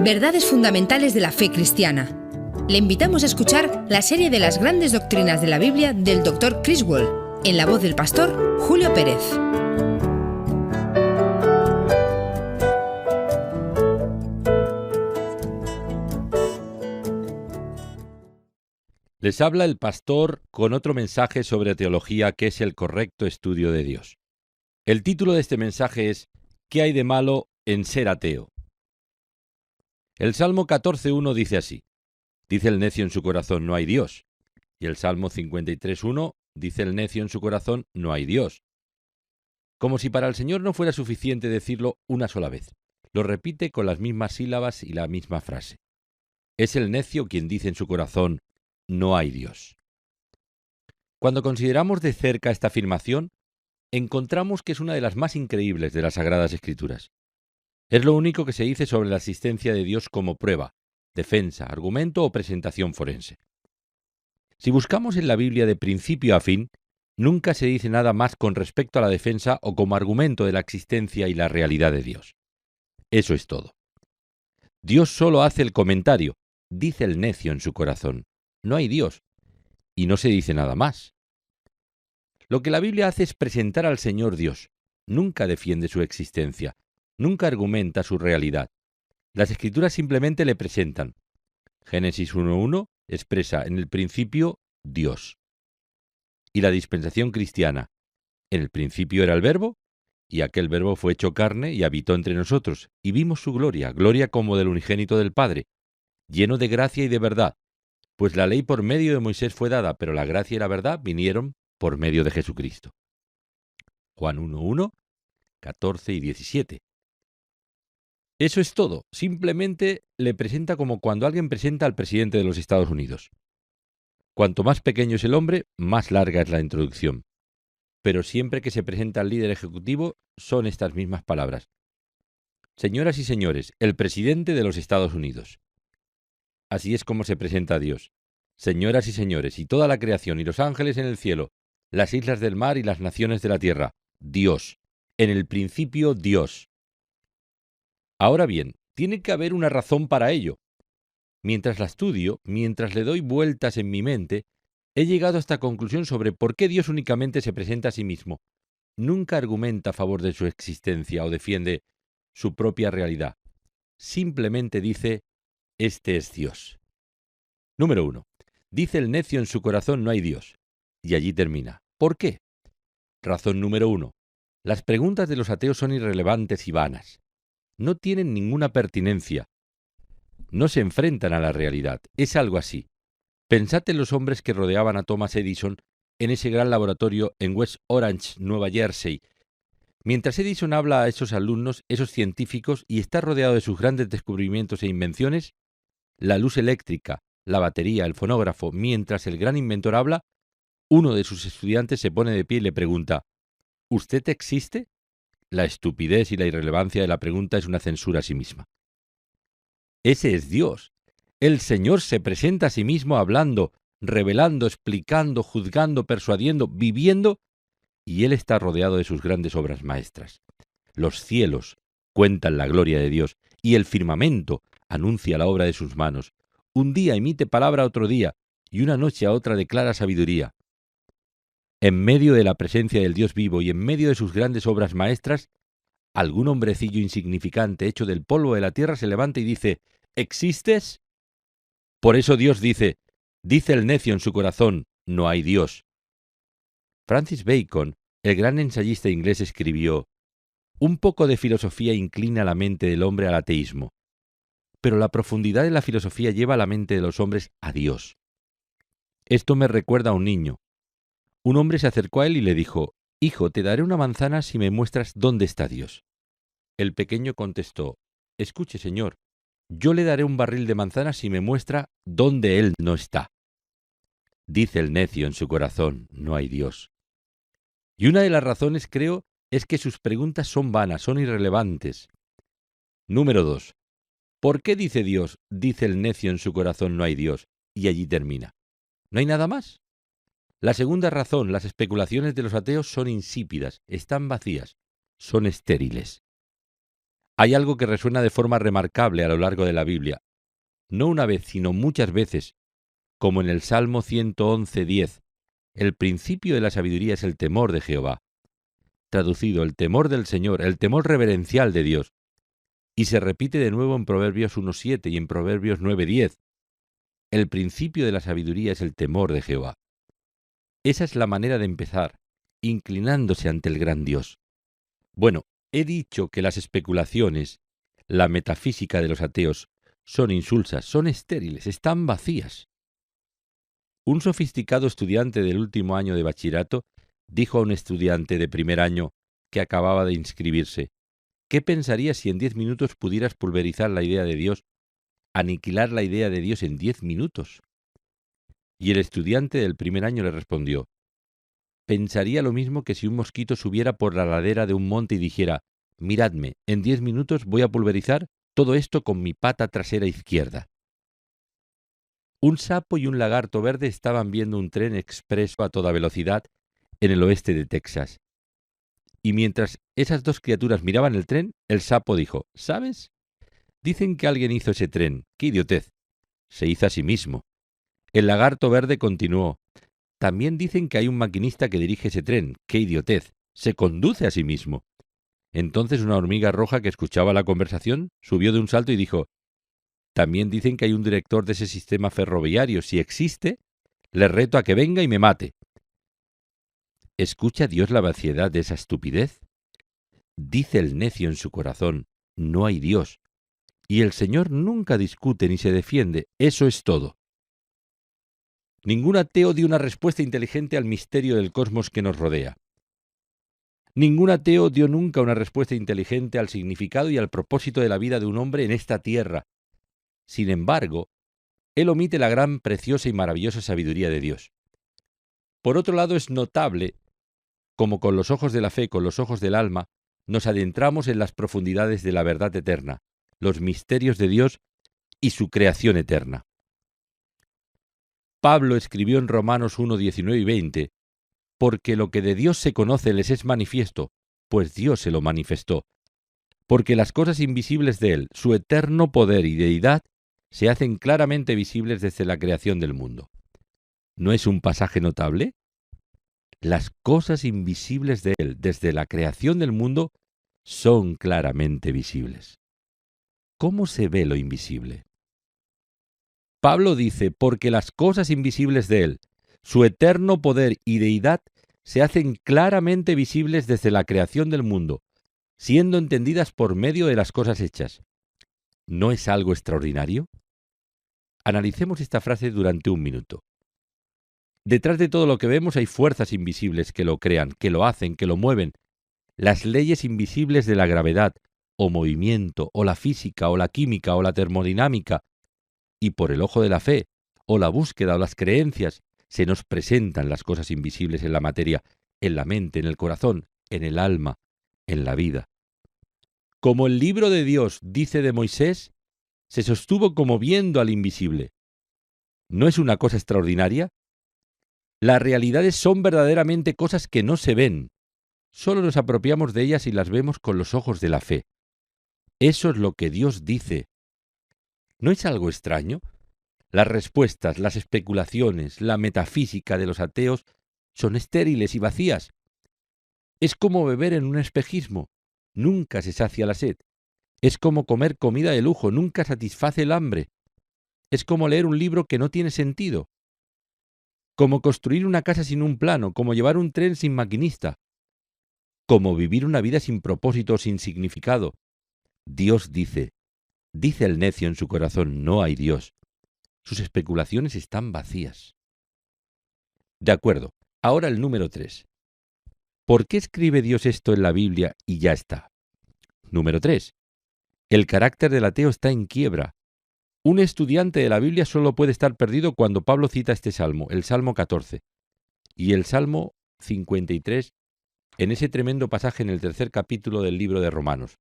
Verdades fundamentales de la fe cristiana. Le invitamos a escuchar la serie de las grandes doctrinas de la Biblia del Dr. Chris Wall, en la voz del pastor Julio Pérez. Les habla el pastor con otro mensaje sobre teología, que es el correcto estudio de Dios. El título de este mensaje es ¿Qué hay de malo en ser ateo? El Salmo 14.1 dice así: dice el necio en su corazón, no hay Dios. Y el Salmo 53.1 dice el necio en su corazón, no hay Dios. Como si para el Señor no fuera suficiente decirlo una sola vez. Lo repite con las mismas sílabas y la misma frase. Es el necio quien dice en su corazón, no hay Dios. Cuando consideramos de cerca esta afirmación, encontramos que es una de las más increíbles de las Sagradas Escrituras. Es lo único que se dice sobre la existencia de Dios como prueba, defensa, argumento o presentación forense. Si buscamos en la Biblia de principio a fin, nunca se dice nada más con respecto a la defensa o como argumento de la existencia y la realidad de Dios. Eso es todo. Dios solo hace el comentario, dice el necio en su corazón. No hay Dios, y no se dice nada más. Lo que la Biblia hace es presentar al Señor Dios. Nunca defiende su existencia, nunca argumenta su realidad. Las Escrituras simplemente le presentan. Génesis 1.1 expresa en el principio Dios. Y la dispensación cristiana, en el principio era el Verbo, y aquel Verbo fue hecho carne y habitó entre nosotros, y vimos su gloria, gloria como del unigénito del Padre, lleno de gracia y de verdad. Pues la ley por medio de Moisés fue dada, pero la gracia y la verdad vinieron por medio de Jesucristo. Juan 1.1, 14 y 17. Eso es todo. Simplemente le presenta como cuando alguien presenta al presidente de los Estados Unidos. Cuanto más pequeño es el hombre, más larga es la introducción. Pero siempre que se presenta al líder ejecutivo, son estas mismas palabras. Señoras y señores, el presidente de los Estados Unidos. Así es como se presenta a Dios. Señoras y señores, y toda la creación, y los ángeles en el cielo, las islas del mar y las naciones de la tierra. Dios. En el principio, Dios. Ahora bien, tiene que haber una razón para ello. Mientras la estudio, mientras le doy vueltas en mi mente, he llegado a esta conclusión sobre por qué Dios únicamente se presenta a sí mismo. Nunca argumenta a favor de su existencia o defiende su propia realidad. Simplemente dice, este es Dios. Número 1. Dice el necio en su corazón no hay Dios. Y allí termina. ¿Por qué? Razón número 1. Las preguntas de los ateos son irrelevantes y vanas. No tienen ninguna pertinencia. No se enfrentan a la realidad. Es algo así. Pensad en los hombres que rodeaban a Thomas Edison en ese gran laboratorio en West Orange, Nueva Jersey. Mientras Edison habla a esos alumnos, esos científicos, y está rodeado de sus grandes descubrimientos e invenciones, la luz eléctrica, la batería, el fonógrafo, mientras el gran inventor habla, uno de sus estudiantes se pone de pie y le pregunta, ¿usted existe? La estupidez y la irrelevancia de la pregunta es una censura a sí misma. Ese es Dios. El Señor se presenta a sí mismo hablando, revelando, explicando, juzgando, persuadiendo, viviendo, y Él está rodeado de sus grandes obras maestras. Los cielos cuentan la gloria de Dios, y el firmamento anuncia la obra de sus manos. Un día emite palabra a otro día, y una noche a otra declara sabiduría. En medio de la presencia del Dios vivo y en medio de sus grandes obras maestras, algún hombrecillo insignificante hecho del polvo de la tierra se levanta y dice, ¿existes? Por eso Dios dice el necio en su corazón, no hay Dios. Francis Bacon, el gran ensayista inglés, escribió, un poco de filosofía inclina la mente del hombre al ateísmo, pero la profundidad de la filosofía lleva a la mente de los hombres a Dios. Esto me recuerda a un niño. Un hombre se acercó a él y le dijo, «Hijo, te daré una manzana si me muestras dónde está Dios». El pequeño contestó, «Escuche, señor, yo le daré un barril de manzanas si me muestra dónde Él no está». Dice el necio en su corazón, no hay Dios. Y una de las razones, creo, es que sus preguntas son vanas, son irrelevantes. Número 2. ¿Por qué dice Dios, dice el necio en su corazón, no hay Dios? Y allí termina. ¿No hay nada más? La segunda razón, las especulaciones de los ateos son insípidas, están vacías, son estériles. Hay algo que resuena de forma remarcable a lo largo de la Biblia, no una vez, sino muchas veces, como en el Salmo 111:10. El principio de la sabiduría es el temor de Jehová. Traducido, el temor del Señor, el temor reverencial de Dios. Y se repite de nuevo en Proverbios 1:7 y en Proverbios 9:10. El principio de la sabiduría es el temor de Jehová. Esa es la manera de empezar, inclinándose ante el gran Dios. Bueno, he dicho que las especulaciones, la metafísica de los ateos, son insulsas, son estériles, están vacías. Un sofisticado estudiante del último año de bachillerato dijo a un estudiante de primer año que acababa de inscribirse: ¿qué pensarías si en 10 minutos pudieras pulverizar la idea de Dios, aniquilar la idea de Dios en 10 minutos? Y el estudiante del primer año le respondió: pensaría lo mismo que si un mosquito subiera por la ladera de un monte y dijera: miradme, en 10 minutos voy a pulverizar todo esto con mi pata trasera izquierda. Un sapo y un lagarto verde estaban viendo un tren expreso a toda velocidad en el oeste de Texas. Y mientras esas dos criaturas miraban el tren, el sapo dijo: ¿sabes? Dicen que alguien hizo ese tren. ¡Qué idiotez! Se hizo a sí mismo. El lagarto verde continuó: también dicen que hay un maquinista que dirige ese tren. ¡Qué idiotez! Se conduce a sí mismo. Entonces una hormiga roja que escuchaba la conversación subió de un salto y dijo: también dicen que hay un director de ese sistema ferroviario. Si existe, le reto a que venga y me mate. ¿Escucha Dios la vaciedad de esa estupidez? Dice el necio en su corazón: no hay Dios. Y el Señor nunca discute ni se defiende. Eso es todo. Ningún ateo dio una respuesta inteligente al misterio del cosmos que nos rodea. Ningún ateo dio nunca una respuesta inteligente al significado y al propósito de la vida de un hombre en esta tierra. Sin embargo, él omite la gran, preciosa y maravillosa sabiduría de Dios. Por otro lado, es notable como con los ojos de la fe, con los ojos del alma, nos adentramos en las profundidades de la verdad eterna, los misterios de Dios y su creación eterna. Pablo escribió en Romanos 1, 19 y 20: porque lo que de Dios se conoce les es manifiesto, pues Dios se lo manifestó. Porque las cosas invisibles de Él, su eterno poder y deidad, se hacen claramente visibles desde la creación del mundo. ¿No es un pasaje notable? Las cosas invisibles de Él, desde la creación del mundo, son claramente visibles. ¿Cómo se ve lo invisible? Pablo dice: porque las cosas invisibles de Él, su eterno poder y deidad, se hacen claramente visibles desde la creación del mundo, siendo entendidas por medio de las cosas hechas. ¿No es algo extraordinario? Analicemos esta frase durante un minuto. Detrás de todo lo que vemos hay fuerzas invisibles que lo crean, que lo hacen, que lo mueven. Las leyes invisibles de la gravedad, o movimiento, o la física, o la química, o la termodinámica, y por el ojo de la fe, o la búsqueda, o las creencias, se nos presentan las cosas invisibles en la materia, en la mente, en el corazón, en el alma, en la vida. Como el libro de Dios dice de Moisés, se sostuvo como viendo al invisible. ¿No es una cosa extraordinaria? Las realidades son verdaderamente cosas que no se ven. Solo nos apropiamos de ellas y las vemos con los ojos de la fe. Eso es lo que Dios dice. ¿No es algo extraño? Las respuestas, las especulaciones, la metafísica de los ateos son estériles y vacías. Es como beber en un espejismo. Nunca se sacia la sed. Es como comer comida de lujo. Nunca satisface el hambre. Es como leer un libro que no tiene sentido. Como construir una casa sin un plano. Como llevar un tren sin maquinista. Como vivir una vida sin propósito o sin significado. Dios dice el necio en su corazón: no hay Dios. Sus especulaciones están vacías. De acuerdo, ahora el número 3. ¿Por qué escribe Dios esto en la Biblia y ya está? Número 3. El carácter del ateo está en quiebra. Un estudiante de la Biblia solo puede estar perdido cuando Pablo cita este salmo, el Salmo 14, y el Salmo 53, en ese tremendo pasaje en el 3er capítulo del libro de Romanos,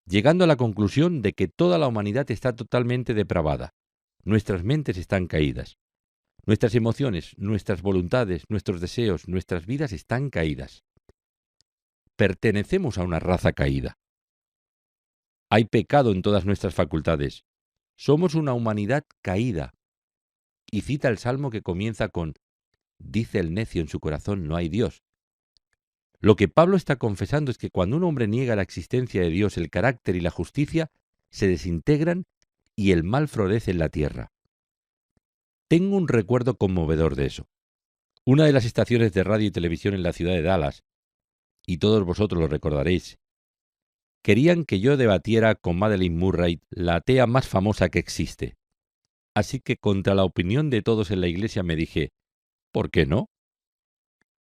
llegando a la conclusión de que toda la humanidad está totalmente depravada. Nuestras mentes están caídas. Nuestras emociones, nuestras voluntades, nuestros deseos, nuestras vidas están caídas. Pertenecemos a una raza caída. Hay pecado en todas nuestras facultades. Somos una humanidad caída. Y cita el salmo que comienza con: dice el necio en su corazón, no hay Dios. Lo que Pablo está confesando es que cuando un hombre niega la existencia de Dios, el carácter y la justicia se desintegran y el mal florece en la tierra. Tengo un recuerdo conmovedor de eso. Una de las estaciones de radio y televisión en la ciudad de Dallas, y todos vosotros lo recordaréis, querían que yo debatiera con Madeleine Murray, la atea más famosa que existe. Así que contra la opinión de todos en la iglesia me dije: ¿por qué no?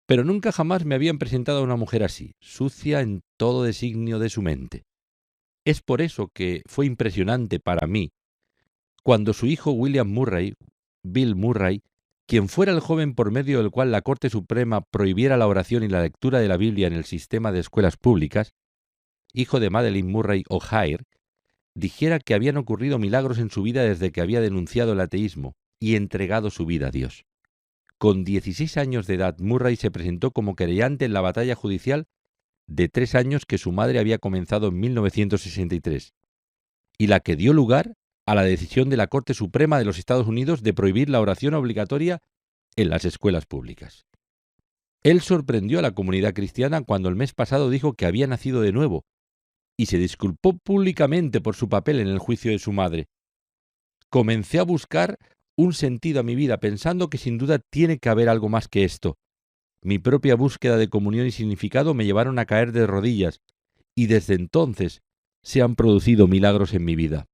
Pero nunca jamás me habían presentado a una mujer así, sucia en todo designio de su mente. Es por eso que fue impresionante para mí cuando su hijo William Murray, Bill Murray, quien fuera el joven por medio del cual la Corte Suprema prohibiera la oración y la lectura de la Biblia en el sistema de escuelas públicas, hijo de Madeleine Murray O'Haire, dijera que habían ocurrido milagros en su vida desde que había denunciado el ateísmo y entregado su vida a Dios. Con 16 años de edad, Murray se presentó como querellante en la batalla judicial de 3 años que su madre había comenzado en 1963, y la que dio lugar a la decisión de la Corte Suprema de los Estados Unidos de prohibir la oración obligatoria en las escuelas públicas. Él sorprendió a la comunidad cristiana cuando el mes pasado dijo que había nacido de nuevo, y se disculpó públicamente por su papel en el juicio de su madre. Comencé a buscar un sentido a mi vida, pensando que sin duda tiene que haber algo más que esto. Mi propia búsqueda de comunión y significado me llevaron a caer de rodillas, y desde entonces se han producido milagros en mi vida.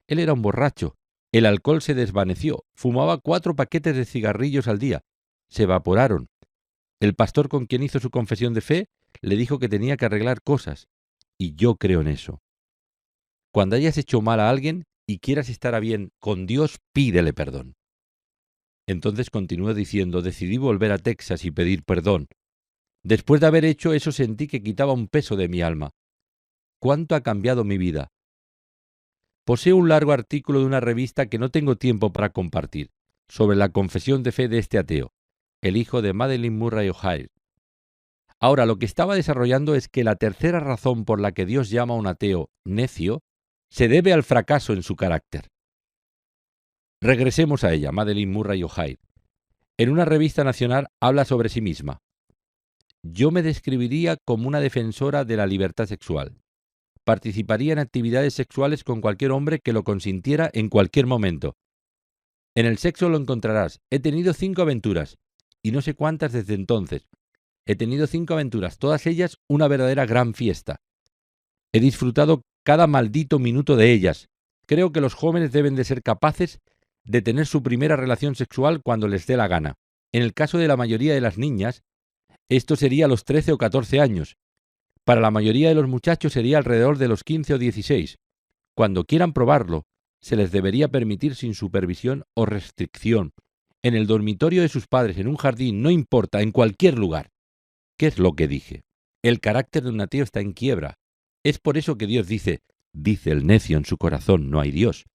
Él era un borracho. El alcohol se desvaneció. Fumaba 4 paquetes de cigarrillos al día. Se evaporaron. El pastor con quien hizo su confesión de fe le dijo que tenía que arreglar cosas, y yo creo en eso. Cuando hayas hecho mal a alguien y quieras estar a bien con Dios, pídele perdón. Entonces continuó diciendo: decidí volver a Texas y pedir perdón. Después de haber hecho eso sentí que quitaba un peso de mi alma. ¿Cuánto ha cambiado mi vida? Poseo un largo artículo de una revista que no tengo tiempo para compartir, sobre la confesión de fe de este ateo, el hijo de Madeleine Murray O'Haire. Ahora, lo que estaba desarrollando es que la tercera razón por la que Dios llama a un ateo necio se debe al fracaso en su carácter. Regresemos a ella, Madeleine Murray O'Haire. En una revista nacional habla sobre sí misma. Yo me describiría como una defensora de la libertad sexual. Participaría en actividades sexuales con cualquier hombre que lo consintiera en cualquier momento. En el sexo lo encontrarás. He tenido 5 aventuras, y no sé cuántas desde entonces. He tenido 5 aventuras, todas ellas una verdadera gran fiesta. He disfrutado cada maldito minuto de ellas. Creo que los jóvenes deben de ser capaces de tener su primera relación sexual cuando les dé la gana. En el caso de la mayoría de las niñas, esto sería a los 13 o 14 años. Para la mayoría de los muchachos sería alrededor de los 15 o 16. Cuando quieran probarlo, se les debería permitir sin supervisión o restricción. En el dormitorio de sus padres, en un jardín, no importa, en cualquier lugar. ¿Qué es lo que dije? El carácter de un ateo está en quiebra. Es por eso que Dios dice el necio en su corazón, no hay Dios.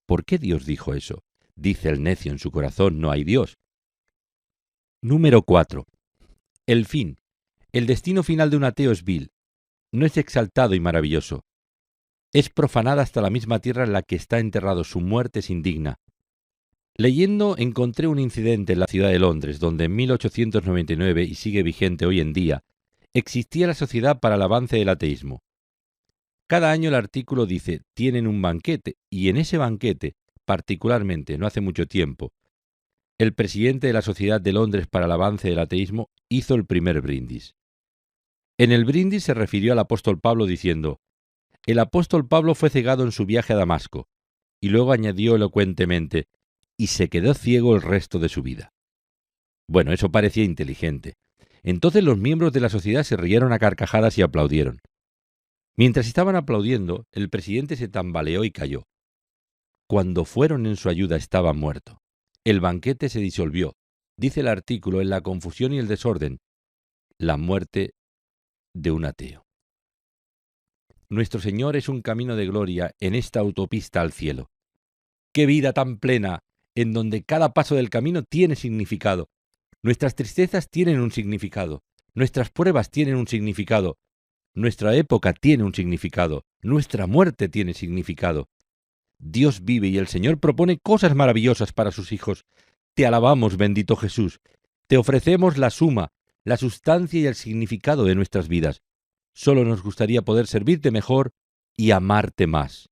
¿Por qué Dios dijo eso? Dice el necio en su corazón, no hay Dios. Número 4. El fin. El destino final de un ateo es vil. No es exaltado y maravilloso. Es profanada hasta la misma tierra en la que está enterrado. Su muerte es indigna. Leyendo encontré un incidente en la ciudad de Londres, donde en 1899, y sigue vigente hoy en día, existía la Sociedad para el Avance del Ateísmo. Cada año el artículo dice: tienen un banquete, y en ese banquete, particularmente no hace mucho tiempo, el presidente de la Sociedad de Londres para el Avance del Ateísmo hizo el primer brindis. En el brindis se refirió al apóstol Pablo diciendo: el apóstol Pablo fue cegado en su viaje a Damasco, y luego añadió elocuentemente: y se quedó ciego el resto de su vida. Bueno, eso parecía inteligente. Entonces los miembros de la sociedad se rieron a carcajadas y aplaudieron. Mientras estaban aplaudiendo, el presidente se tambaleó y cayó. Cuando fueron en su ayuda estaba muerto. El banquete se disolvió. Dice el artículo, en la confusión y el desorden, la muerte de un ateo. Nuestro Señor es un camino de gloria en esta autopista al cielo. ¡Qué vida tan plena, en donde cada paso del camino tiene significado! Nuestras tristezas tienen un significado, nuestras pruebas tienen un significado, Nuestra época tiene un significado, nuestra muerte tiene significado. Dios vive y el Señor propone cosas maravillosas para sus hijos. Te alabamos, bendito Jesús. Te ofrecemos la suma, la sustancia y el significado de nuestras vidas. Solo nos gustaría poder servirte mejor y amarte más.